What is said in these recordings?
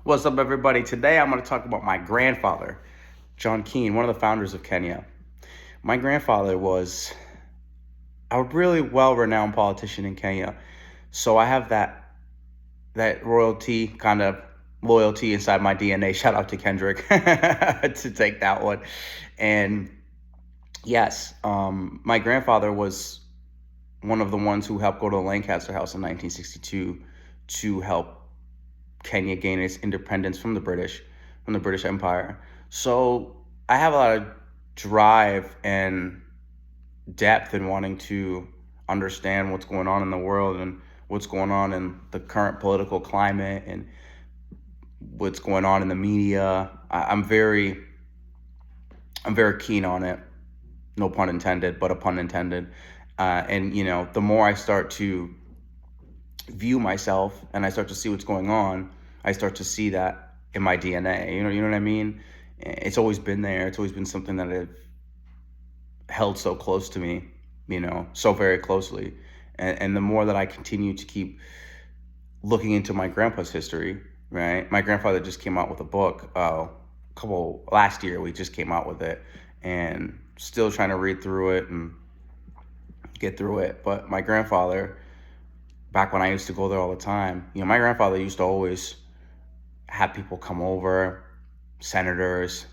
What's up, everybody? Today I'm going to talk about my grandfather, John Keane, one of the founders of Kenya. My grandfather was a really well-renowned politician in Kenya, so I have that royalty kind of loyalty inside my DNA. Shout out to Kendrick to take that one. And yes, my grandfather was one of the ones who helped go to the Lancaster House in 1962 to help Kenya gained its independence from the British Empire. So I have a lot of drive and depth in wanting to understand what's going on in the world and what's going on in the current political climate and what's going on in the media. I'm very keen on it. No pun intended, but a pun intended. And the more I start to view myself and I start to see what's going on, I start to see that in my DNA. You know what I mean? It's always been there. It's always been something that I've held so close to me, so very closely. And the more that I continue to keep looking into my grandpa's history, right? My grandfather just came out with a book, last year. We just came out with it, and still trying to read through it and get through it. But my grandfather, back when I used to go there all the time, my grandfather used to always have people come over, senators.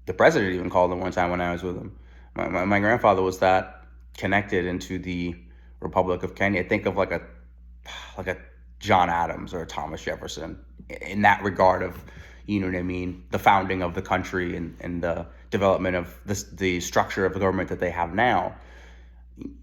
The president even called him one time when I was with him. My grandfather was that connected into the Republic of Kenya. Think of like a John Adams or a Thomas Jefferson in that regard of, you know what I mean, the founding of the country and the development of the structure of the government that they have now.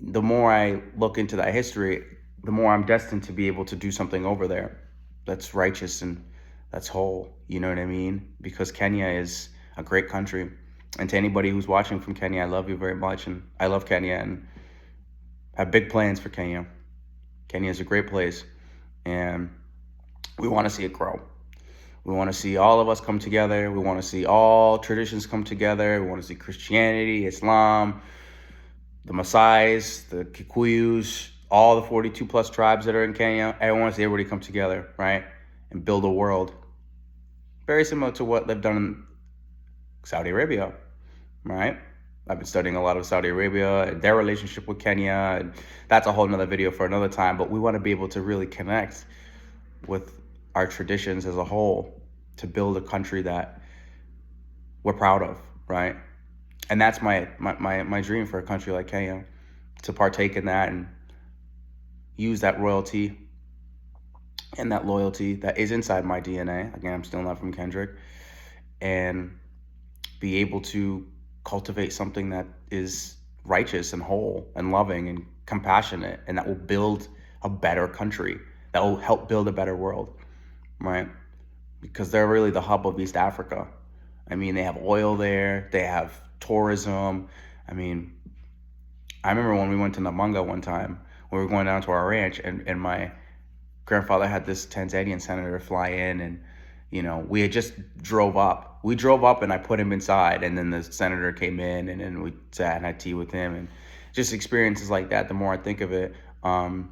The more I look into that history, the more I'm destined to be able to do something over there that's righteous and that's whole, you know what I mean? Because Kenya is a great country. And to anybody who's watching from Kenya, I love you very much. And I love Kenya and have big plans for Kenya. Kenya is a great place. And we want to see it grow. We want to see all of us come together. We want to see all traditions come together. We want to see Christianity, Islam, the Maasais, the Kikuyus, all the 42 plus tribes that are in Kenya. I want to see everybody come together, right? And build a world very similar to what they've done in Saudi Arabia, right? I've been studying a lot of Saudi Arabia and their relationship with Kenya, and that's a whole nother video for another time. But we want to be able to really connect with our traditions as a whole to build a country that we're proud of, right? And that's my dream for a country like Kenya, to partake in that and use that royalty and that loyalty that is inside my DNA. Again, I'm still not from Kendrick. And be able to cultivate something that is righteous and whole and loving and compassionate, and that will build a better country, that will help build a better world, right? Because they're really the hub of East Africa. I mean, they have oil there, they have tourism. I mean, I remember when we went to Namanga one time, we were going down to our ranch, and my grandfather had this Tanzanian senator fly in, and we had just drove up. We drove up and I put him inside, and then the senator came in, and then we sat and had tea with him, and just experiences like that. The more I think of it, my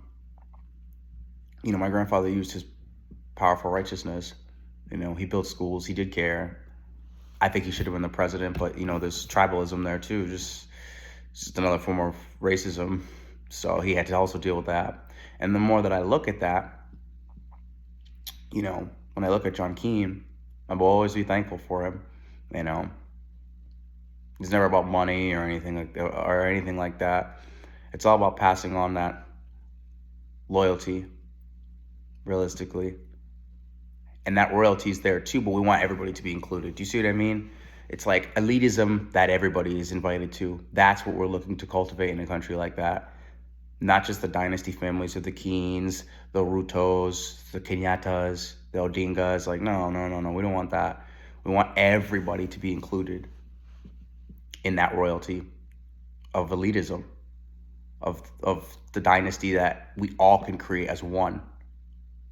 grandfather used his powerful righteousness. He built schools, he did care. I think he should have been the president, but there's tribalism there too, just another form of racism. So he had to also deal with that. And the more that I look at that, when I look at John Keane, I will always be thankful for him. It's never about money or anything like that. It's all about passing on that loyalty, realistically. And that royalty is there too, but we want everybody to be included. Do you see what I mean? It's like elitism that everybody is invited to. That's what we're looking to cultivate in a country like that. Not just the dynasty families of the Keens, the Rutos, the Kenyatas, the Odingas. Like, no. We don't want that. We want everybody to be included in that royalty of elitism, of the dynasty that we all can create as one,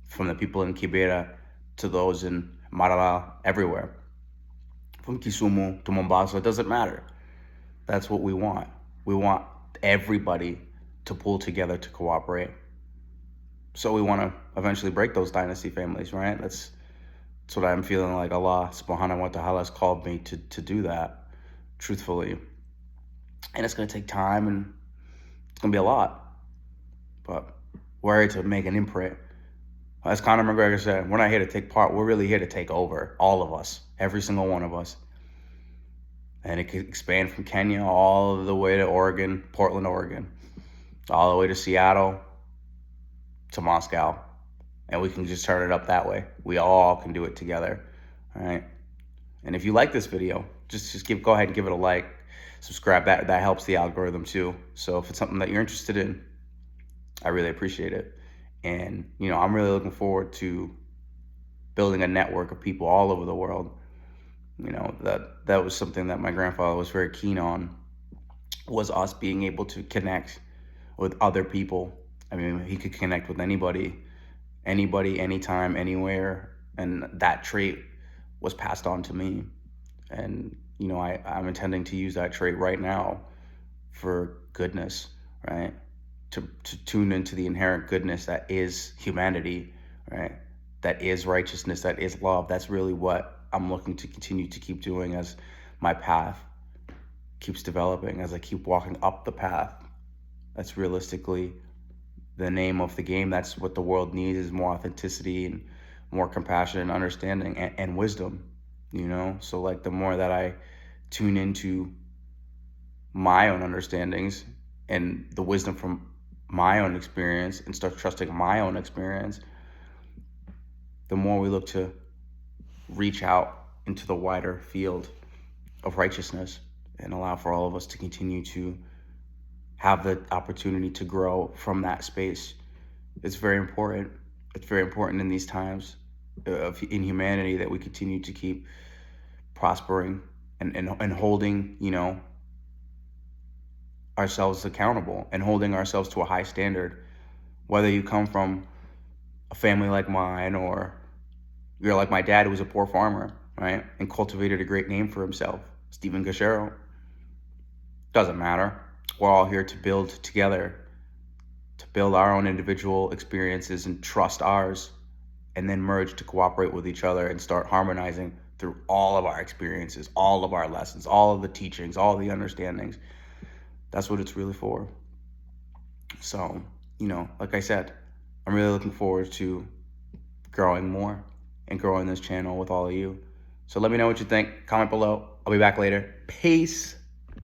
from the people in Kibera to those in Marala, everywhere. From Kisumu to Mombasa, it doesn't matter. That's what we want. We want everybody to pull together, to cooperate. So we want to eventually break those dynasty families, right? It's what I'm feeling like Allah subhanahu wa ta'ala has called me to do that, truthfully. And it's going to take time, and it's going to be a lot. But we're here to make an imprint. As Conor McGregor said, we're not here to take part. We're really here to take over, all of us, every single one of us. And it could expand from Kenya all the way to Oregon, Portland, Oregon, all the way to Seattle, to Moscow. And we can just turn it up that way. We all can do it together, all right? And if you like this video, just go ahead and give it a like, subscribe. That helps the algorithm too. So if it's something that you're interested in, I really appreciate it. And, I'm really looking forward to building a network of people all over the world. That was something that my grandfather was very keen on, was us being able to connect with other people. I mean, he could connect with anybody, anytime, anywhere. And that trait was passed on to me. And, I'm intending to use that trait right now for goodness, right? To tune into the inherent goodness that is humanity, right? That is righteousness, that is love. That's really what I'm looking to continue to keep doing as my path keeps developing, as I keep walking up the path. That's realistically the name of the game. That's what the world needs, is more authenticity and more compassion and understanding and wisdom, So like the more that I tune into my own understandings and the wisdom from my own experience and start trusting my own experience, the more we look to reach out into the wider field of righteousness and allow for all of us to continue to have the opportunity to grow from that space. It's very important. It's very important in these times of inhumanity that we continue to keep prospering and holding, ourselves accountable and holding ourselves to a high standard. Whether you come from a family like mine, or you're like my dad, who was a poor farmer, right, and cultivated a great name for himself, Stephen Gashero. Doesn't matter. We're all here to build together, to build our own individual experiences and trust ours, and then merge to cooperate with each other and start harmonizing through all of our experiences, all of our lessons, all of the teachings, all the understandings. That's what it's really for. So, like I said, I'm really looking forward to growing more and growing this channel with all of you. So let me know what you think. Comment below. I'll be back later. Peace.